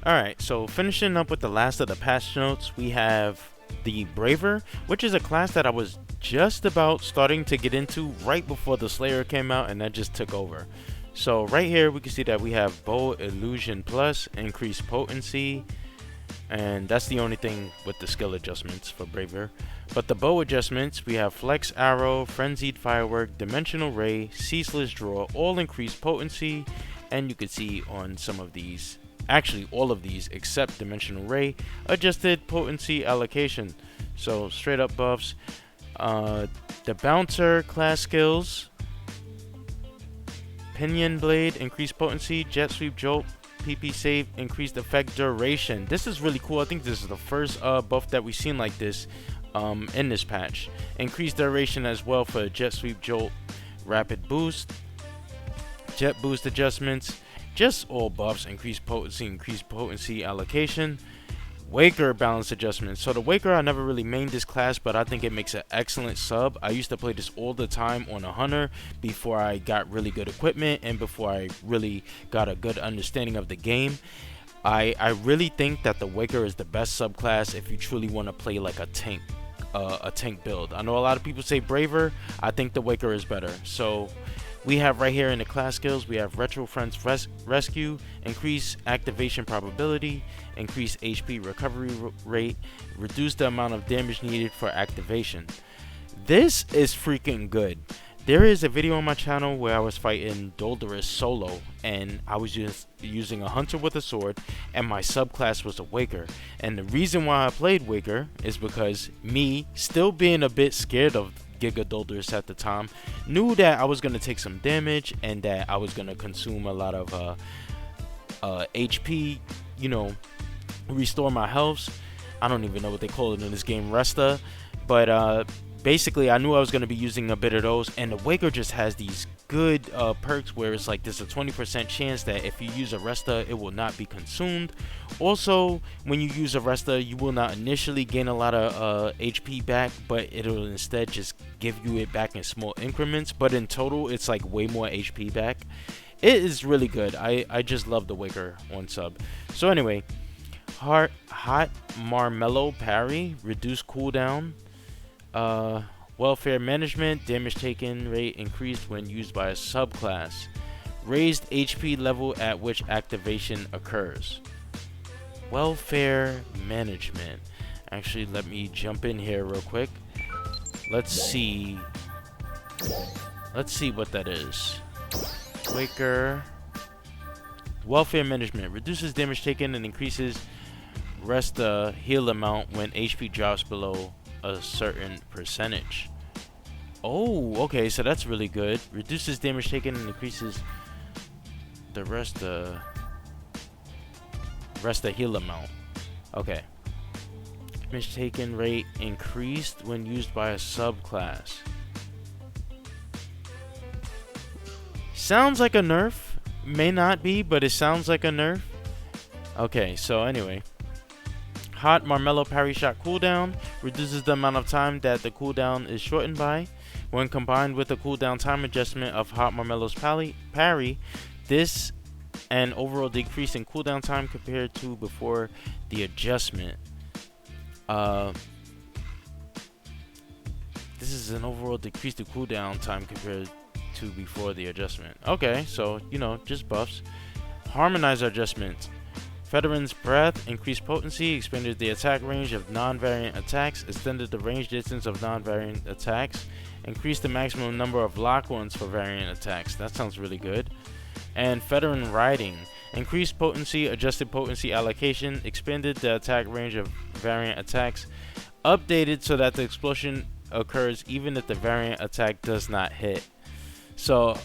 Alright, so finishing up with the last of the patch notes, we have the Braver, which is a class that I was just about starting to get into right before the Slayer came out, and that just took over. So right here we can see that we have Bow Illusion Plus, increased potency, and that's the only thing with the skill adjustments for Braver. But the bow adjustments, we have Flex Arrow, Frenzied Firework, Dimensional Ray, Ceaseless Draw, all increased potency, and you can see on some of these, actually all of these except Dimensional Ray, adjusted potency allocation. So straight up buffs. The Bouncer class skills, Pinion Blade, increased potency, Jet Sweep Jolt, PP Save, increased effect duration. This is really cool. I think this is the first buff that we've seen like this in this patch. Increased duration as well for Jet Sweep Jolt, Rapid Boost, Jet Boost adjustments, just all buffs, increased potency allocation. Waker balance adjustments. So the Waker, I never really mained this class, but I think it makes an excellent sub. I used to play this all the time on a hunter before I got really good equipment and before I really got a good understanding of the game. I really think that the Waker is the best subclass if you truly want to play like a tank build. I know a lot of people say Braver. I think the Waker is better. So we have right here in the class skills, we have Retro Friends Rescue, increase activation probability, increase HP recovery rate, reduce the amount of damage needed for activation. This is freaking good. There is a video on my channel where I was fighting Doldorus solo, and I was just using a hunter with a sword, and my subclass was a Waker. And the reason why I played Waker is because me, still being a bit scared of Giga Doldorus at the time, knew that I was going to take some damage and that I was going to consume a lot of HP, you know, restore my health. I don't even know what they call it in this game, Resta. But basically I knew I was going to be using a bit of those, and the Waker just has these good perks where it's like there's a 20% chance that if you use a Resta, it will not be consumed. Also, when you use a Resta, you will not initially gain a lot of HP back, but it'll instead just give you it back in small increments. But in total, it's like way more HP back. It is really good. I just love the Waker on sub. So anyway, Hot Marmello Parry, reduced cooldown. Welfare Management, damage taken rate increased when used by a subclass. Raised HP level at which activation occurs. Welfare Management. Actually, let me jump in here real quick. Let's see what that is. Waker. Welfare Management reduces damage taken and increases rest heal amount when HP drops below a certain percentage. Oh, okay, so that's really good. Reduces damage taken and increases the rest heal amount. Okay. Damage taken rate increased when used by a subclass. Sounds like a nerf. May not be, but it sounds like a nerf. Okay, so anyway. Hot Marmello Parry Shot cooldown reduces the amount of time that the cooldown is shortened by. When combined with the cooldown time adjustment of Hot Marmello's parry, this an overall decrease in cooldown time compared to before the adjustment. This is an overall decrease to cooldown time compared to before the adjustment. Okay, so you know, just buffs. Harmonizer adjustments. Veteran's Breath, increased potency, expanded the attack range of non-variant attacks, extended the range distance of non-variant attacks, increased the maximum number of lock-ons for variant attacks. That sounds really good. And Veteran Riding, increased potency, adjusted potency allocation, expanded the attack range of variant attacks, updated so that the explosion occurs even if the variant attack does not hit. So,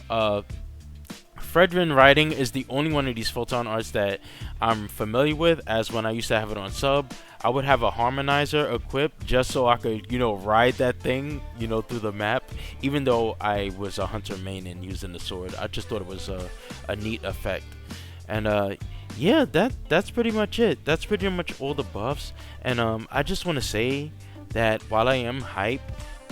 Fredrin Riding is the only one of these Photon Arts that I'm familiar with, as when I used to have it on sub, I would have a Harmonizer equipped just so I could, you know, ride that thing, you know, through the map, even though I was a hunter main and using the sword. I just thought it was a neat effect. And yeah, that's pretty much it. That's pretty much all the buffs. And I just want to say that while I am hype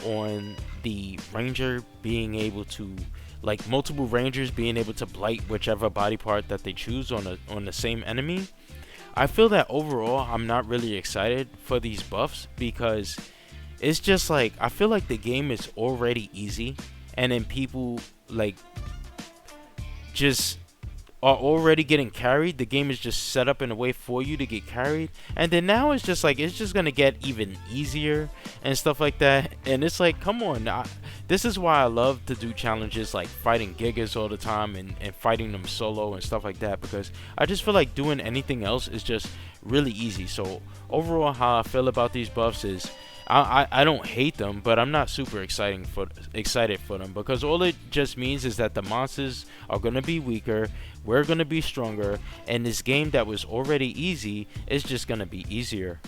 on the Ranger being able to, like, multiple Rangers being able to blight whichever body part that they choose on the same enemy, I feel that overall I'm not really excited for these buffs, because it's just like I feel like the game is already easy, and then people like just are already getting carried. The game is just set up in a way for you to get carried, and then now it's just like it's just gonna get even easier and stuff like that. And it's like, come on, this is why I love to do challenges like fighting gigas all the time, and fighting them solo and stuff like that, because I just feel like doing anything else is just really easy. So overall, how I feel about these buffs is I don't hate them, but I'm not super excited for them, because all it just means is that the monsters are gonna be weaker, we're gonna be stronger, and this game that was already easy is just gonna be easier.